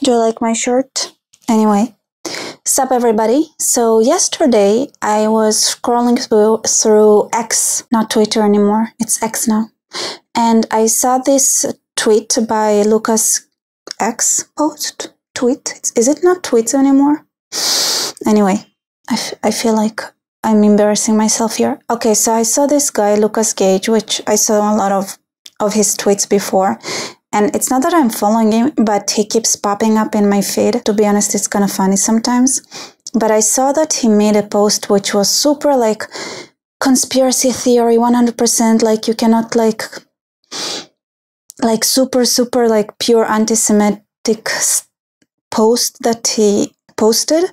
Do you like my shirt? Anyway, sup everybody. So yesterday I was scrolling through X, not Twitter anymore. It's X now. And I saw this tweet by Lucas X post. Tweet? Is it not tweets anymore? Anyway, I feel like I'm embarrassing myself here. Okay, so I saw this guy, Lucas Gage, which I saw a lot of his tweets before. And it's not that I'm following him, but he keeps popping up in my feed. To be honest, it's kind of funny sometimes. But I saw that he made a post which was super like conspiracy theory, 100%, like you cannot like super like pure anti-Semitic post that he posted.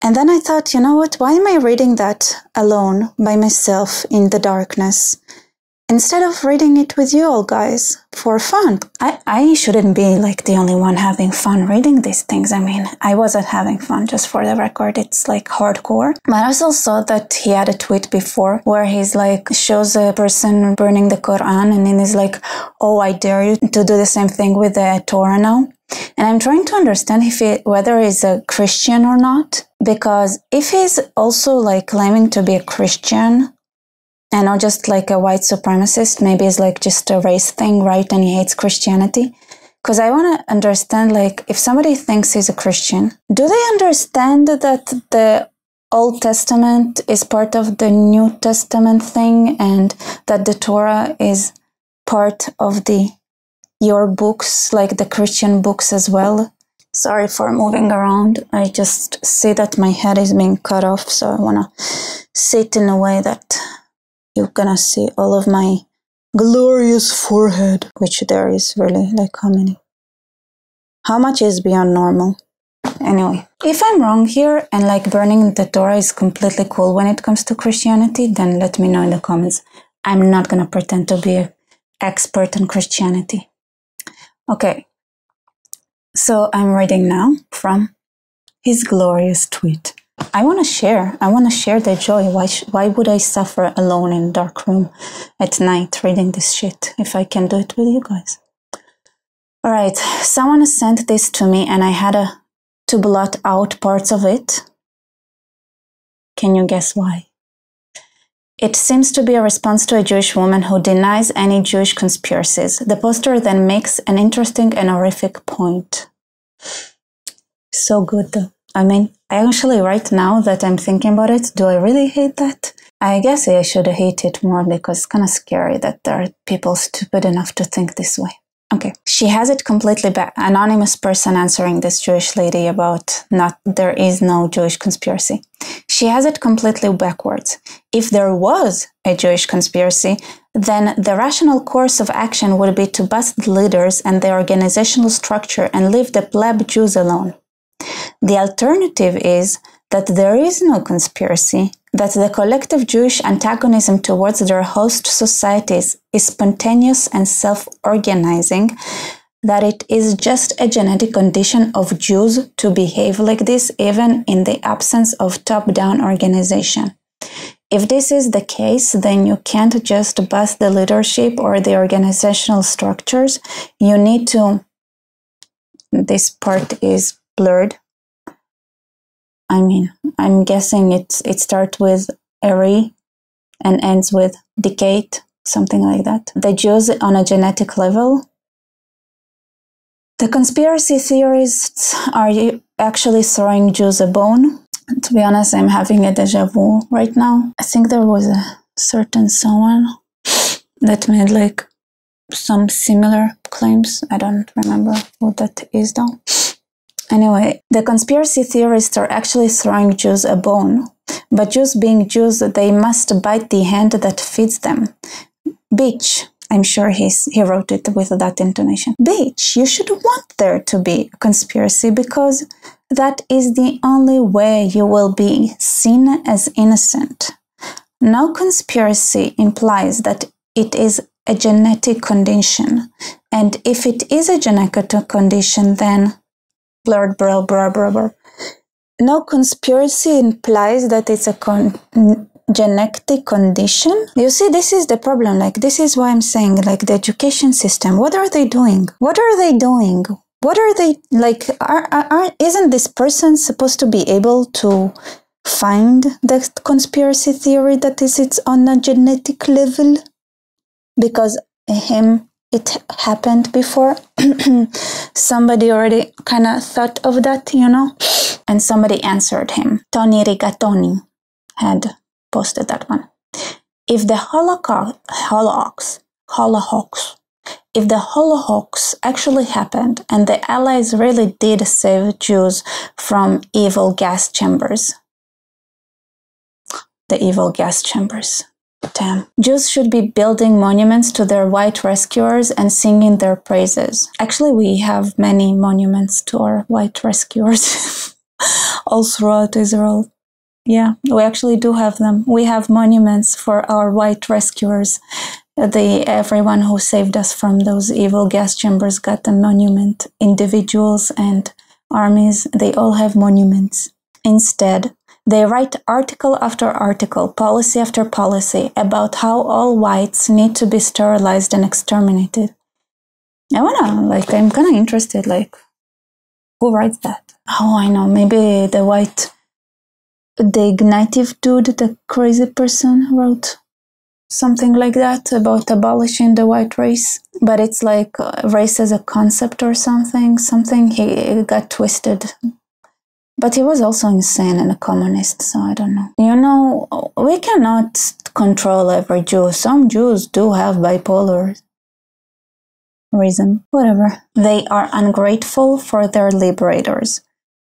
And then I thought, you know what, why am I reading that alone by myself in the darkness? Instead of reading it with you all guys for fun. I shouldn't be like the only one having fun reading these things. I mean, I wasn't having fun, just for the record. It's like hardcore. But I also saw that he had a tweet before where he's like shows a person burning the Quran and then he's like, oh, I dare you to do the same thing with the Torah now. And I'm trying to understand whether he's a Christian or not, because if he's also like claiming to be a Christian and not just like a white supremacist, maybe it's like just a race thing, right? And he hates Christianity. Because I want to understand, like, if somebody thinks he's a Christian, do they understand that the Old Testament is part of the New Testament thing and that the Torah is part of your books, like the Christian books as well? Sorry for moving around. I just see that my head is being cut off, so I want to sit in a way that you're gonna see all of my glorious forehead, which there is really, like how many? How much is beyond normal? Anyway, if I'm wrong here and like burning the Torah is completely cool when it comes to Christianity, then let me know in the comments. I'm not gonna pretend to be an expert on Christianity. Okay, so I'm reading now from his glorious tweet. I want to share the joy. Why would I suffer alone in a dark room at night reading this shit if I can do it with you guys? All right, someone sent this to me and I had to blot out parts of it. Can you guess why? It seems to be a response to a Jewish woman who denies any Jewish conspiracies. The poster then makes an interesting and horrific point. So good though. I mean, I actually right now that I'm thinking about it, do I really hate that? I guess I should hate it more because it's kind of scary that there are people stupid enough to think this way. Okay, she has it completely back. Anonymous person answering this Jewish lady about there is no Jewish conspiracy. She has it completely backwards. If there was a Jewish conspiracy, then the rational course of action would be to bust the leaders and the organizational structure and leave the pleb Jews alone. The alternative is that there is no conspiracy, that the collective Jewish antagonism towards their host societies is spontaneous and self-organizing, that it is just a genetic condition of Jews to behave like this even in the absence of top-down organization. If this is the case, then you can't just bust the leadership or the organizational structures. You need to... This part is blurred. I mean, I'm guessing it starts with Eri and ends with decade, something like that. The Jews on a genetic level. The conspiracy theorists are actually throwing Jews a bone. To be honest, I'm having a deja vu right now. I think there was a certain someone that made like some similar claims. I don't remember what that is though. Anyway, the conspiracy theorists are actually throwing Jews a bone, but Jews being Jews, they must bite the hand that feeds them. Bitch, I'm sure he wrote it with that intonation. Bitch, you should want there to be a conspiracy because that is the only way you will be seen as innocent. No conspiracy implies that it is a genetic condition, and if it is a genetic condition, then blurred, blah, blah, blah, blah. No conspiracy implies that it's a genetic condition. You see, this is the problem. Like, this is why I'm saying, like, the education system, what are they doing? What are they doing? What are they like? Isn't this person supposed to be able to find the conspiracy theory that is it's on a genetic level? Because it happened before. Somebody already kind of thought of that, and somebody answered him. Tony Rigatoni had posted that one. If the Holocaust actually happened and the Allies really did save Jews from evil gas chambers, the evil gas chambers. Damn. Jews should be building monuments to their white rescuers and singing their praises. Actually, we have many monuments to our white rescuers all throughout Israel. Yeah, we actually do have them. We have monuments for our white rescuers. Everyone who saved us from those evil gas chambers got a monument. Individuals and armies, they all have monuments. Instead, they write article after article, policy after policy, about how all whites need to be sterilized and exterminated. I'm kind of interested, who writes that? Oh, I know, maybe the Ignative dude, the crazy person, wrote something like that about abolishing the white race. But it's like race as a concept or something. He got twisted. But he was also insane and a communist, so I don't know. We cannot control every Jew. Some Jews do have bipolar reason. Whatever. They are ungrateful for their liberators.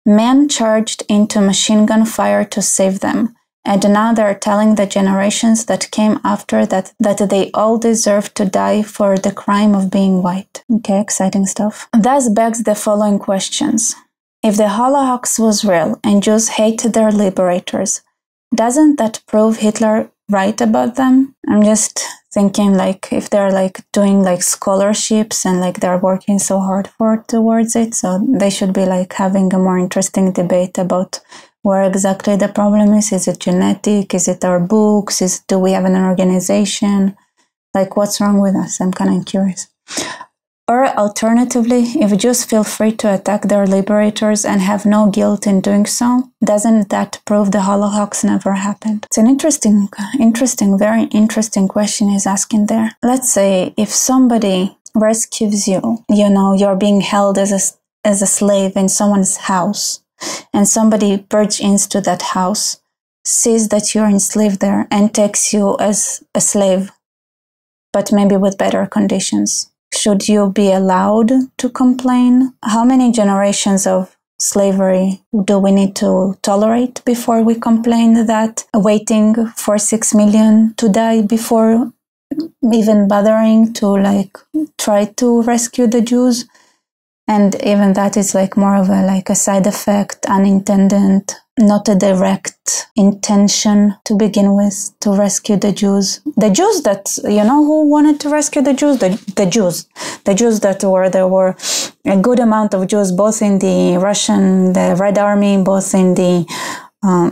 Men charged into machine gun fire to save them. And now they're telling the generations that came after that they all deserve to die for the crime of being white. Okay, exciting stuff. Thus begs the following questions. If the Holocaust was real and Jews hated their liberators, doesn't that prove Hitler right about them? I'm just thinking if they're doing scholarships and they're working so hard towards it, so they should be having a more interesting debate about where exactly the problem is. Is it genetic? Is it our books? Do we have an organization? What's wrong with us? I'm kind of curious. Or alternatively, if Jews feel free to attack their liberators and have no guilt in doing so, doesn't that prove the Holocaust never happened? It's an very interesting question he's asking there. Let's say if somebody rescues you, you're being held as a slave in someone's house, and somebody barges into that house, sees that you're enslaved there, and takes you as a slave, but maybe with better conditions. Should you be allowed to complain? How many generations of slavery do we need to tolerate before we complain that waiting for 6 million to die before even bothering to try to rescue the Jews? And even that is more of a side effect, unintended, not a direct intention to begin with to rescue the Jews. The Jews that, who wanted to rescue the Jews? The Jews that there were a good amount of Jews, both in the Red Army, both in the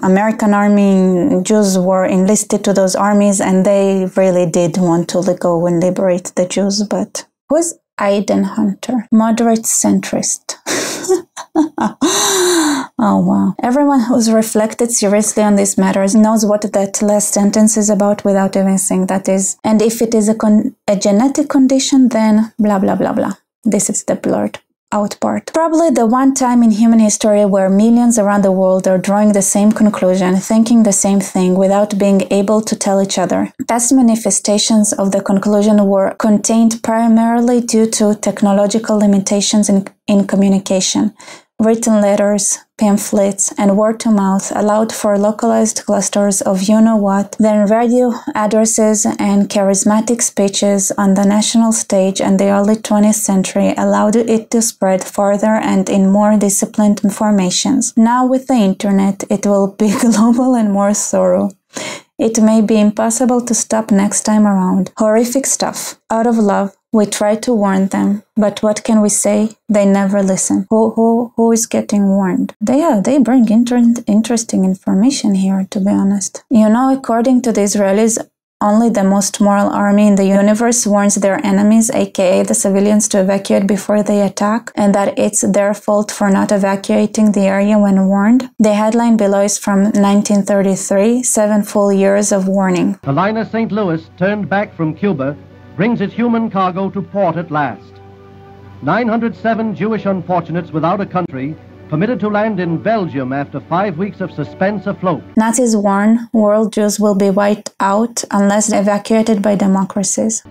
American Army. Jews were enlisted to those armies, and they really did want to go and liberate the Jews. But who's Aiden Hunter? Moderate centrist. Oh, wow. Everyone who's reflected seriously on these matters knows what that last sentence is about without even saying that is. And if it is a genetic condition, then blah, blah, blah, blah. This is the blurred out part. Probably the one time in human history where millions around the world are drawing the same conclusion, thinking the same thing without being able to tell each other. Past manifestations of the conclusion were contained primarily due to technological limitations in communication. Written letters, pamphlets, and word-to-mouth allowed for localized clusters of you-know-what, then radio addresses and charismatic speeches on the national stage, and the early 20th century allowed it to spread further and in more disciplined formations. Now with the internet, it will be global and more thorough. It may be impossible to stop next time around. Horrific stuff. Out of love, we try to warn them, but what can we say? They never listen. Who is getting warned? They bring interesting information here, to be honest. According to the Israelis, only the most moral army in the universe warns their enemies, aka the civilians, to evacuate before they attack, and that it's their fault for not evacuating the area when warned. The headline below is from 1933, 7 full years of warning. The liner St. Louis, turned back from Cuba, brings its human cargo to port at last. 907 Jewish unfortunates without a country permitted to land in Belgium after 5 weeks of suspense afloat. Nazis warn world Jews will be wiped out unless evacuated by democracies.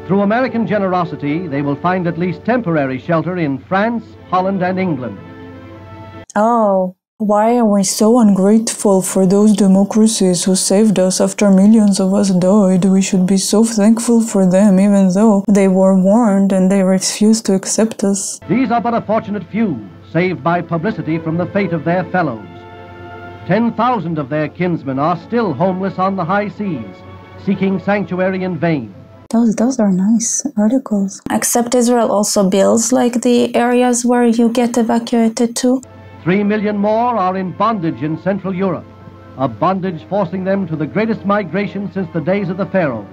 Through American generosity, they will find at least temporary shelter in France, Holland, and England. Oh, why are we so ungrateful for those democracies who saved us after millions of us died? We should be so thankful for them, even though they were warned and they refused to accept us. These are but a fortunate few, saved by publicity from the fate of their fellows. 10,000 of their kinsmen are still homeless on the high seas, seeking sanctuary in vain. Those are nice articles. Except Israel also builds like the areas where you get evacuated to. 3 million more are in bondage in Central Europe, a bondage forcing them to the greatest migration since the days of the pharaohs.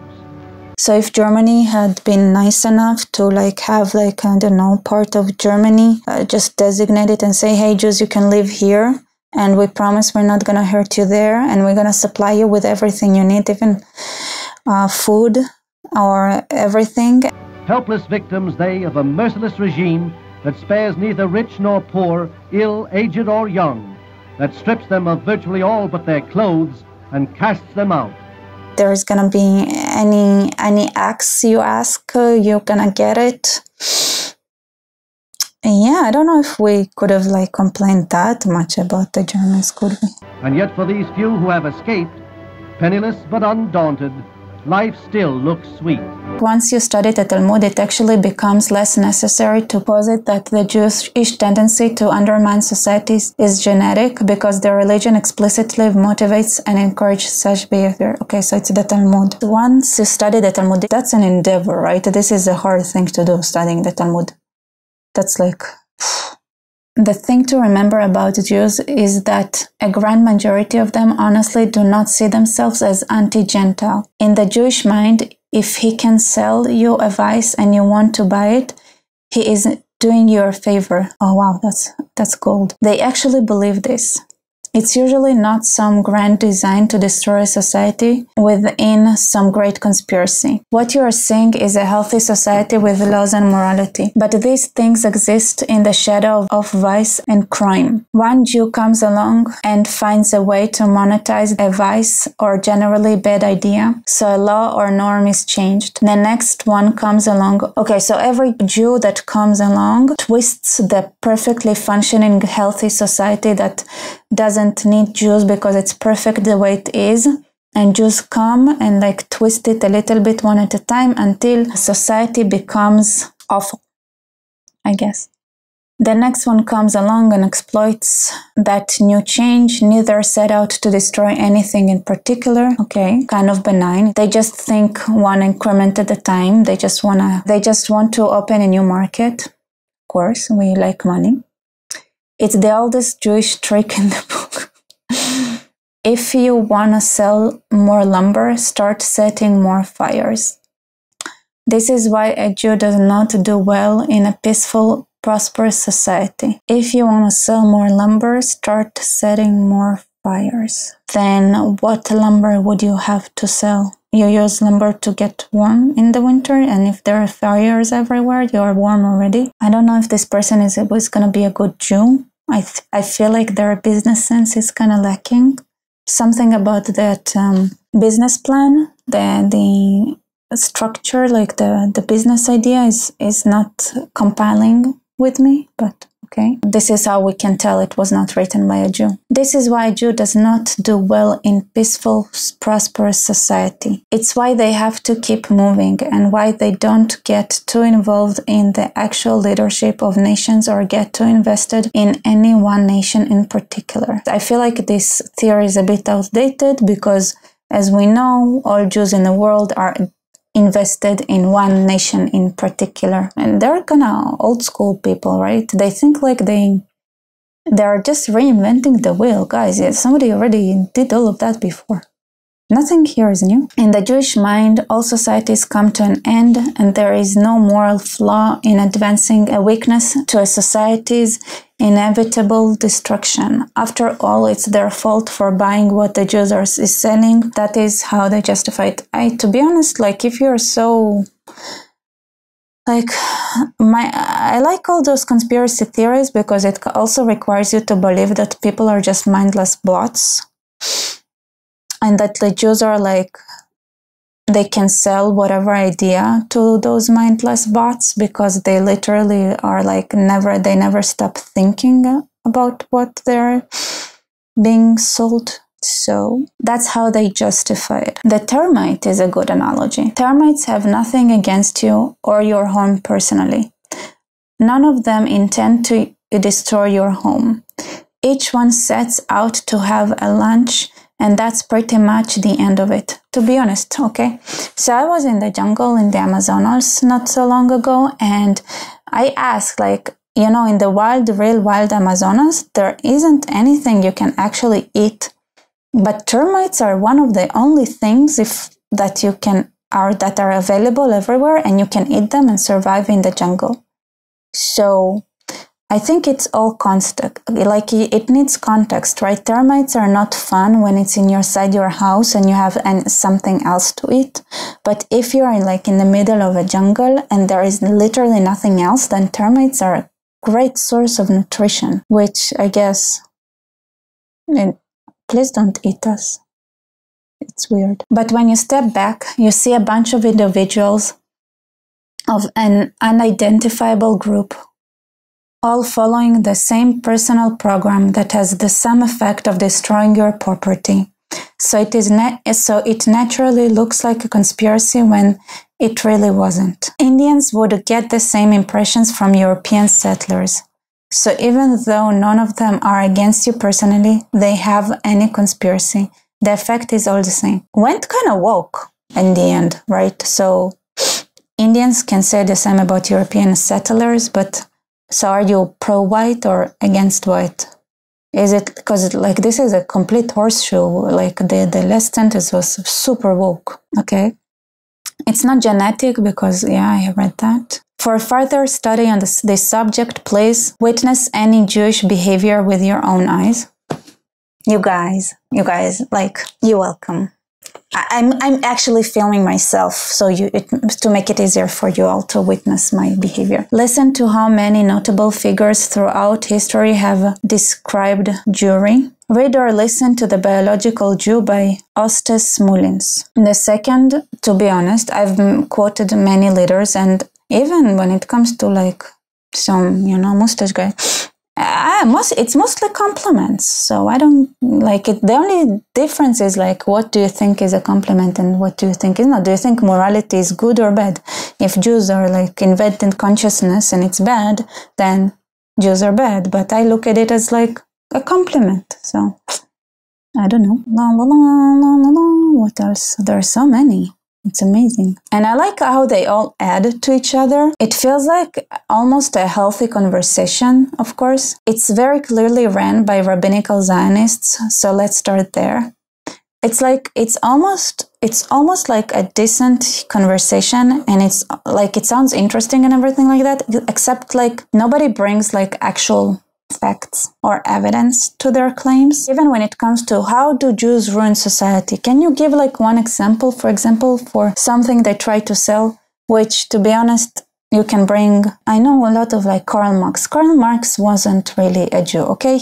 So if Germany had been nice enough to have I don't know, part of Germany just designate it and say, hey Jews, you can live here and we promise we're not going to hurt you there and we're going to supply you with everything you need, even food or everything. Helpless victims they of a merciless regime that spares neither rich nor poor, ill, aged or young, that strips them of virtually all but their clothes and casts them out. There's gonna be any axe you ask, you're gonna get it. And yeah, I don't know if we could have complained that much about the Germans, could we? And yet for these few who have escaped, penniless but undaunted, life still looks sweet. Once you study the Talmud, it actually becomes less necessary to posit that the Jewish tendency to undermine societies is genetic, because their religion explicitly motivates and encourages such behavior. Okay, so it's the Talmud. Once you study the Talmud, that's an endeavor, right? This is a hard thing to do, studying the Talmud. That's the thing to remember about Jews is that a grand majority of them honestly do not see themselves as anti-Gentile. In the Jewish mind, if he can sell you a vice and you want to buy it, he is doing you a favor. Oh wow, that's gold. They actually believe this. It's usually not some grand design to destroy society within some great conspiracy. What you are seeing is a healthy society with laws and morality. But these things exist in the shadow of vice and crime. One Jew comes along and finds a way to monetize a vice or generally bad idea, so a law or norm is changed. The next one comes along. Okay, so every Jew that comes along twists the perfectly functioning, healthy society that doesn't need Jews because it's perfect the way it is, and Jews come and twist it a little bit one at a time until society becomes awful, I guess. The next one comes along and exploits that new change. Neither set out to destroy anything in particular. Okay, kind of benign. They just think one increment at a time. They just want to open a new market. Of course, we like money. It's the oldest Jewish trick in the book. If you want to sell more lumber, start setting more fires. This is why a Jew does not do well in a peaceful, prosperous society. If you want to sell more lumber, start setting more fires. Then what lumber would you have to sell? You use lumber to get warm in the winter, and if there are fires everywhere, you are warm already. I don't know if this person was going to be a good Jew. I feel like their business sense is kind of lacking. Something about that business plan, the structure, the business idea is not compiling with me, but okay. This is how we can tell it was not written by a Jew. This is why a Jew does not do well in peaceful, prosperous society. It's why they have to keep moving and why they don't get too involved in the actual leadership of nations or get too invested in any one nation in particular. I feel like this theory is a bit outdated because, as we know, all Jews in the world are invested in one nation in particular, and they're kind of old school people, right? They think they're just reinventing the wheel. Guys, somebody already did all of that before. Nothing here is new. In the Jewish mind, all societies come to an end, and there is no moral flaw in advancing a weakness to a society's inevitable destruction. After all, it's their fault for buying what the Jews is selling. That is how they justify it. To be honest, like, if you're so... Like, I like all those conspiracy theories because it also requires you to believe that people are just mindless bots. And that the Jews are like, they can sell whatever idea to those mindless bots because they literally are like they never stop thinking about what they're being sold. So that's how they justify it. The termite is a good analogy. Termites have nothing against you or your home personally. None of them intend to destroy your home. Each one sets out to have a lunch, and that's pretty much the end of it, to be honest, okay? So I was in the jungle in the Amazonas not so long ago, and I asked, like, you know, in the real wild Amazonas, there isn't anything you can actually eat. But termites are one of the only things that are available everywhere, and you can eat them and survive in the jungle. So I think it's all context, like it needs context, right? Termites are not fun when it's inside your house and you have something else to eat. But if you're in the middle of a jungle and there is literally nothing else, then termites are a great source of nutrition, which I guess, please don't eat us. It's weird. But when you step back, you see a bunch of individuals of an unidentifiable group, all following the same personal program that has the same effect of destroying your property. So it naturally looks like a conspiracy when it really wasn't. Indians would get the same impressions from European settlers. So even though none of them are against you personally, they have any conspiracy. The effect is all the same. Went kind of woke in the end, right? So Indians can say the same about European settlers, but so are you pro-white or against white? Is it because like this is a complete horseshoe? Like the last sentence was super woke. Okay, it's not genetic because I read that. For further study on this subject, please witness any Jewish behavior with your own eyes. You guys, like, you're welcome. I'm actually filming myself to make it easier for you all to witness my behavior. Listen to how many notable figures throughout history have described Jewry. Read or listen to The Biological Jew by Otis Mullins. The second, to be honest, I've quoted many leaders, and even when it comes to like some, mustache guy, it's mostly compliments. So I don't like it. The only difference is like, what do you think is a compliment and what do you think is not? Do you think morality is good or bad? If Jews are like invented consciousness and it's bad, then Jews are bad. But I look at it as like a compliment. So I don't know. What else? There are so many. It's amazing. And I like how they all add to each other. It feels like almost a healthy conversation, of course. It's very clearly ran by rabbinical Zionists, so let's start there. It's almost like a decent conversation, and it's like it sounds interesting and everything like that, except like nobody brings like actual facts or evidence to their claims. Even when it comes to how do Jews ruin society, can you give like one example, for example, for something they try to sell, which, to be honest, you can bring. I know a lot of like Karl Marx. Karl Marx wasn't really a Jew, okay?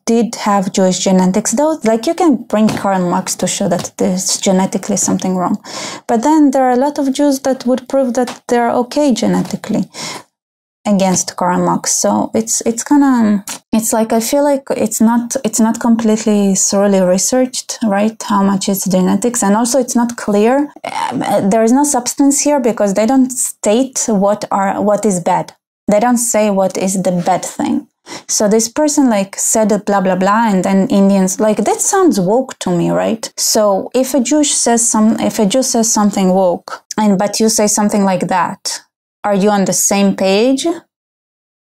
Did have Jewish genetics, though. Like, you can bring Karl Marx to show that there's genetically something wrong. But then there are a lot of Jews that would prove that they're okay genetically against Karl Marx. So it's like, I feel like it's not completely thoroughly researched, right? How much is genetics, and also it's not clear. There is no substance here because they don't state what is bad. They don't say what is the bad thing. So this person like said blah blah blah, and then Indians, like, that sounds woke to me, right? So if a Jew says something woke, but you say something like that, are you on the same page?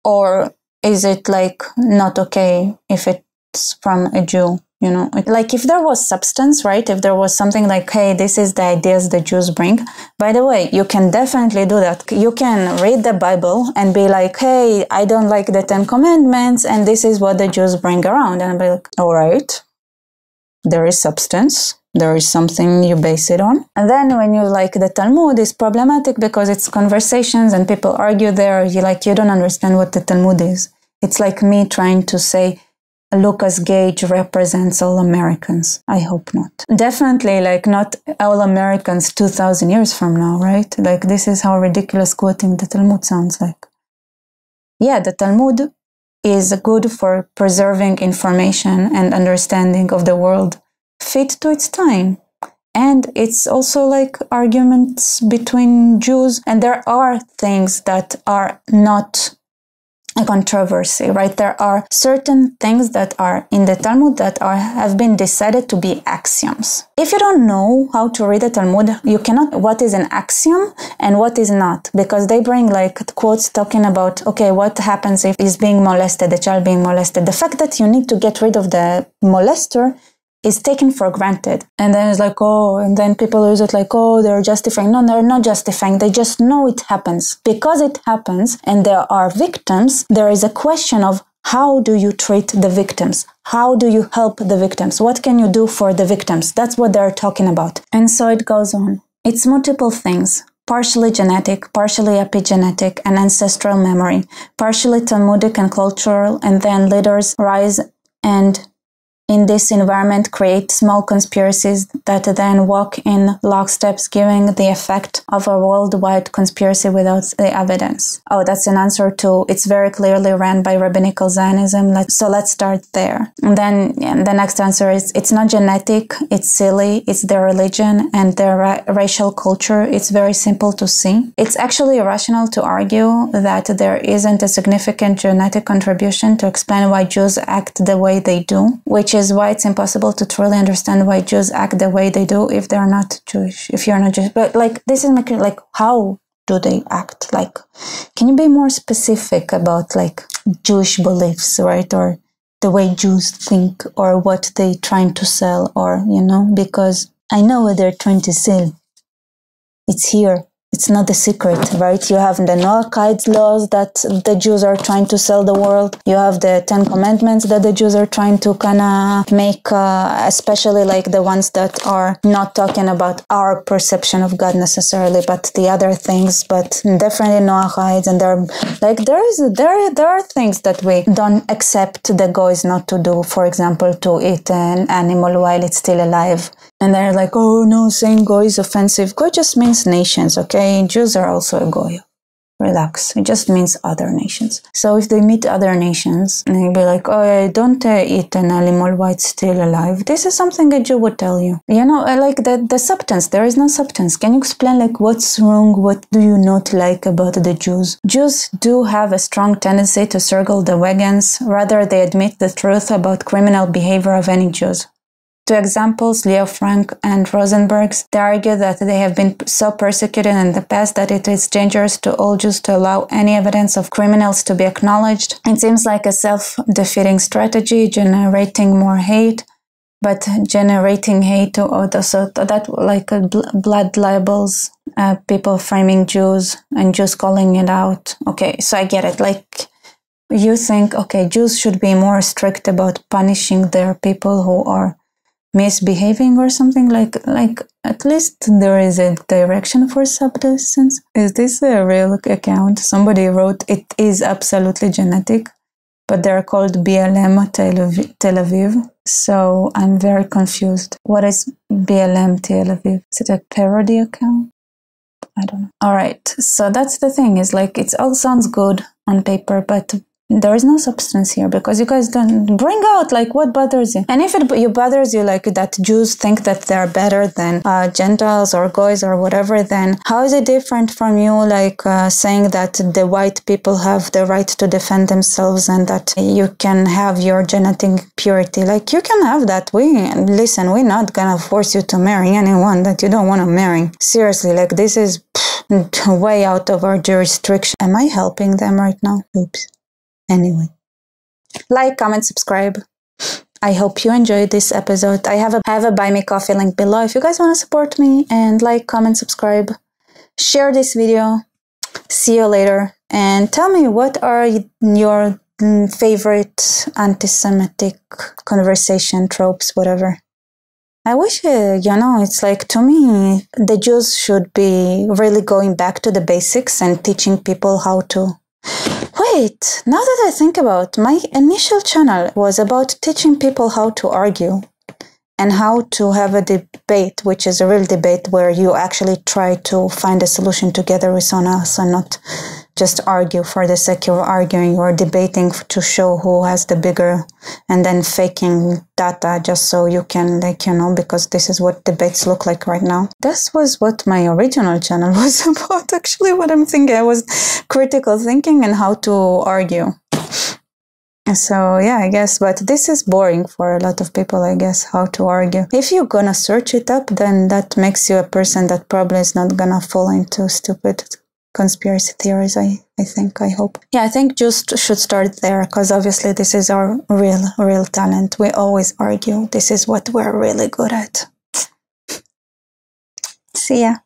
Or is it like not okay if it's from a Jew? You know, like if there was substance, right? If there was something like, hey, this is the ideas the Jews bring. By the way, you can definitely do that. You can read the Bible and be like, hey, I don't like the 10 Commandments, and this is what the Jews bring around. And I'll be like, all right, there is substance. There is something you base it on. And then when you like the Talmud is problematic because it's conversations and people argue there. You don't understand what the Talmud is. It's like me trying to say, Lucas Gage represents all Americans. I hope not. Definitely, like, not all Americans 2,000 years from now, right? Like, this is how ridiculous quoting the Talmud sounds like. Yeah, the Talmud is good for preserving information and understanding of the world fit to its time. And it's also like arguments between Jews. And there are things that are not a controversy, right? There are certain things that are in the Talmud that have been decided to be axioms. If you don't know how to read the Talmud, you cannot what is an axiom and what is not, because they bring like quotes talking about, okay, what happens if he's being molested, the child being molested. The fact that you need to get rid of the molester is taken for granted. And then it's like, oh, and then people use it like, oh, they're justifying. No, they're not justifying. They just know it happens. Because it happens and there are victims, there is a question of how do you treat the victims? How do you help the victims? What can you do for the victims? That's what they're talking about. And so it goes on. It's multiple things. Partially genetic, partially epigenetic and ancestral memory, partially Talmudic and cultural, and then leaders rise and in this environment create small conspiracies that then walk in locksteps, giving the effect of a worldwide conspiracy without the evidence. Oh, that's an answer to, it's very clearly ran by rabbinical Zionism. So let's start there. And then the next answer is, it's not genetic, it's silly, it's their religion and their racial culture. It's very simple to see. It's actually irrational to argue that there isn't a significant genetic contribution to explain why Jews act the way they do, which is why it's impossible to truly understand why Jews act the way they do if they're not Jewish, if you're not Jewish. But like, this is like, how do they act? Like, can you be more specific about like Jewish beliefs, right? Or the way Jews think, or what they're trying to sell, or, you know, because I know what they're trying to sell. It's here. It's not a secret, right? You have the Noachides laws that the Jews are trying to sell the world. You have the 10 Commandments that the Jews are trying to kind of make, especially like the ones that are not talking about our perception of God necessarily, but the other things, but definitely Noachides. And there are things that we don't accept the goys not to do. For example, to eat an animal while it's still alive. And they're like, oh no, saying goy is offensive. Goy just means nations, okay? Jews are also a goy. Relax. It just means other nations. So if they meet other nations, and they'll be like, oh, don't eat an animal while it's still alive. This is something a Jew would tell you. You know, like the substance. There is no substance. Can you explain like what's wrong? What do you not like about the Jews? Jews do have a strong tendency to circle the wagons. Rather, they admit the truth about criminal behavior of any Jews. Two examples, Leo Frank and Rosenbergs, they argue that they have been so persecuted in the past that it is dangerous to all Jews to allow any evidence of criminals to be acknowledged. It seems like a self-defeating strategy, generating more hate, but generating hate to others. So that like blood libels, people framing Jews and Jews calling it out. Okay, so I get it. Like, you think, okay, Jews should be more strict about punishing their people who are misbehaving or something, like at least there is a direction for substance. Is this a real account? Somebody wrote it is absolutely genetic, but they're called BLM Tel Aviv. So I'm very confused. What is BLM Tel Aviv? Is it a parody account? I don't know. All right, so that's the thing, is like, it all sounds good on paper, but there is no substance here, because you guys don't bring out like what bothers you. And if it bothers you like that Jews think that they're better than Gentiles or goys or whatever, then how is it different from you like saying that the white people have the right to defend themselves and that you can have your genetic purity? Like, you can have that. Listen, we're not gonna force you to marry anyone that you don't want to marry. Seriously, like, this is way out of our jurisdiction. Am I helping them right now? Oops. Anyway, like, comment, subscribe. I hope you enjoyed this episode. I have a Buy Me Coffee link below if you guys want to support me, and like, comment, subscribe, share this video. See you later, and tell me what are your favorite anti-Semitic conversation tropes, whatever. I wish, it's like, to me, the Jews should be really going back to the basics and teaching people how to... Wait, now that I think about, my initial channel was about teaching people how to argue and how to have a debate, which is a real debate where you actually try to find a solution together with someone else and not just argue for the sake of arguing or debating to show who has the bigger, and then faking data just so you can, because this is what debates look like right now. This was what my original channel was about, actually, what I'm thinking. I was critical thinking and how to argue. So yeah, I guess, but this is boring for a lot of people, I guess, how to argue. If you're gonna search it up, then that makes you a person that probably is not gonna fall into stupid conspiracy theories, I hope. Yeah, I think just should start there, because obviously this is our real talent. We always argue. This is what we're really good at. See ya.